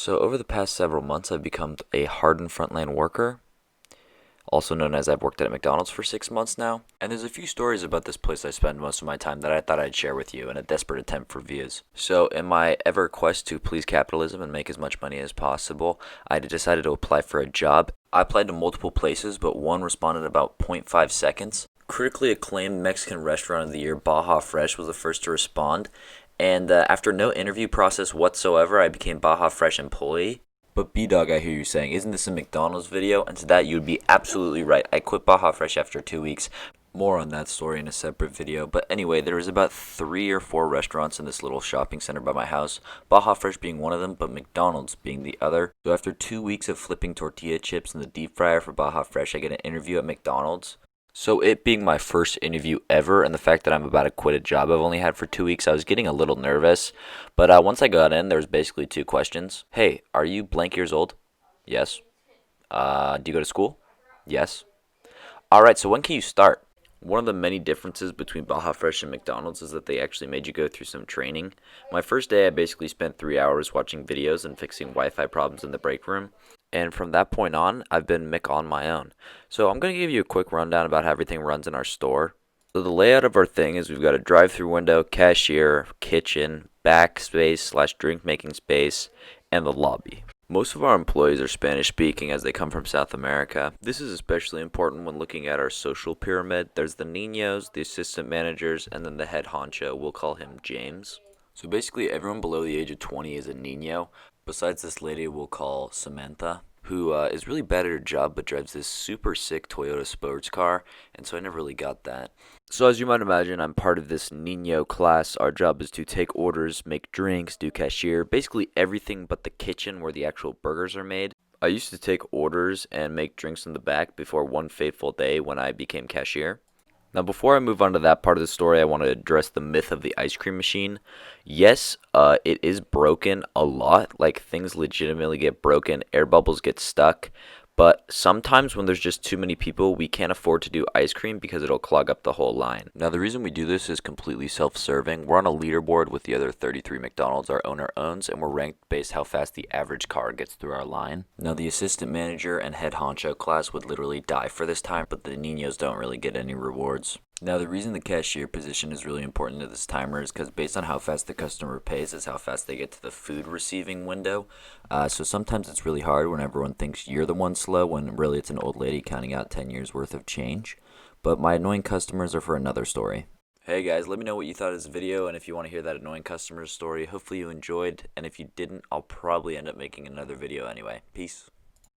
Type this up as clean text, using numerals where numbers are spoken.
So over the past several months, I've become a hardened frontline worker, also known as I've worked at McDonald's for 6 months now. And there's a few stories about this place I spend most of my time that I thought I'd share with you in a desperate attempt for views. So in my ever quest to please capitalism and make as much money as possible, I decided to apply for a job. I applied to multiple places, but one responded in about zero point 0.5 seconds. Critically acclaimed Mexican restaurant of the year, Baja Fresh, was the first to respond. And after no interview process whatsoever, I became Baja Fresh employee. But B-Dog, I hear you saying, isn't this a McDonald's video? And to that, you'd be absolutely right. I quit Baja Fresh after 2 weeks. More on that story in a separate video. But anyway, there was about 3 or 4 restaurants in this little shopping center by my house. Baja Fresh being one of them, but McDonald's being the other. So after 2 weeks of flipping tortilla chips in the deep fryer for Baja Fresh, I get an interview at McDonald's. So it being my first interview ever, and the fact that I'm about to quit a job I've only had for 2 weeks, I was getting a little nervous. But once I got in, there was basically 2 questions. Hey, are you blank years old? Yes. Do you go to school? Yes. All right. So when can you start? One of the many differences between Baja Fresh and McDonald's is that they actually made you go through some training. My first day, I basically spent 3 hours watching videos and fixing Wi-Fi problems in the break room. And from that point on, I've been Mick on my own. So I'm going to give you a quick rundown about how everything runs in our store. So the layout of our thing is we've got a drive-through window, cashier, kitchen, back space slash drink making space, and the lobby. Most of our employees are Spanish speaking as they come from South America. This is especially important when looking at our social pyramid. There's the niños, the assistant managers, and then the head honcho. We'll call him James. So basically everyone below the age of 20 is a niño. Besides this lady we'll call Samantha, who is really bad at her job but drives this super sick Toyota sports car, and so I never really got that. So as you might imagine, I'm part of this Nino class. Our job is to take orders, make drinks, do cashier, basically everything but the kitchen where the actual burgers are made. I used to take orders and make drinks in the back before one fateful day when I became cashier. Now, before I move on to that part of the story, I want to address the myth of the ice cream machine. Yes, it is broken a lot. Like, things legitimately get broken, air bubbles get stuck. But sometimes when there's just too many people, we can't afford to do ice cream because it'll clog up the whole line. Now, the reason we do this is completely self-serving. We're on a leaderboard with the other 33 McDonald's our owner owns, and we're ranked based how fast the average car gets through our line. Now, the assistant manager and head honcho class would literally die for this time, but the niños don't really get any rewards. Now, the reason the cashier position is really important to this timer is because based on how fast the customer pays is how fast they get to the food receiving window. So sometimes it's really hard when everyone thinks you're the one slow when really it's an old lady counting out 10 years worth of change. But my annoying customers are for another story. Hey guys, let me know what you thought of this video, and if you want to hear that annoying customer story, hopefully you enjoyed, and if you didn't, I'll probably end up making another video anyway. Peace.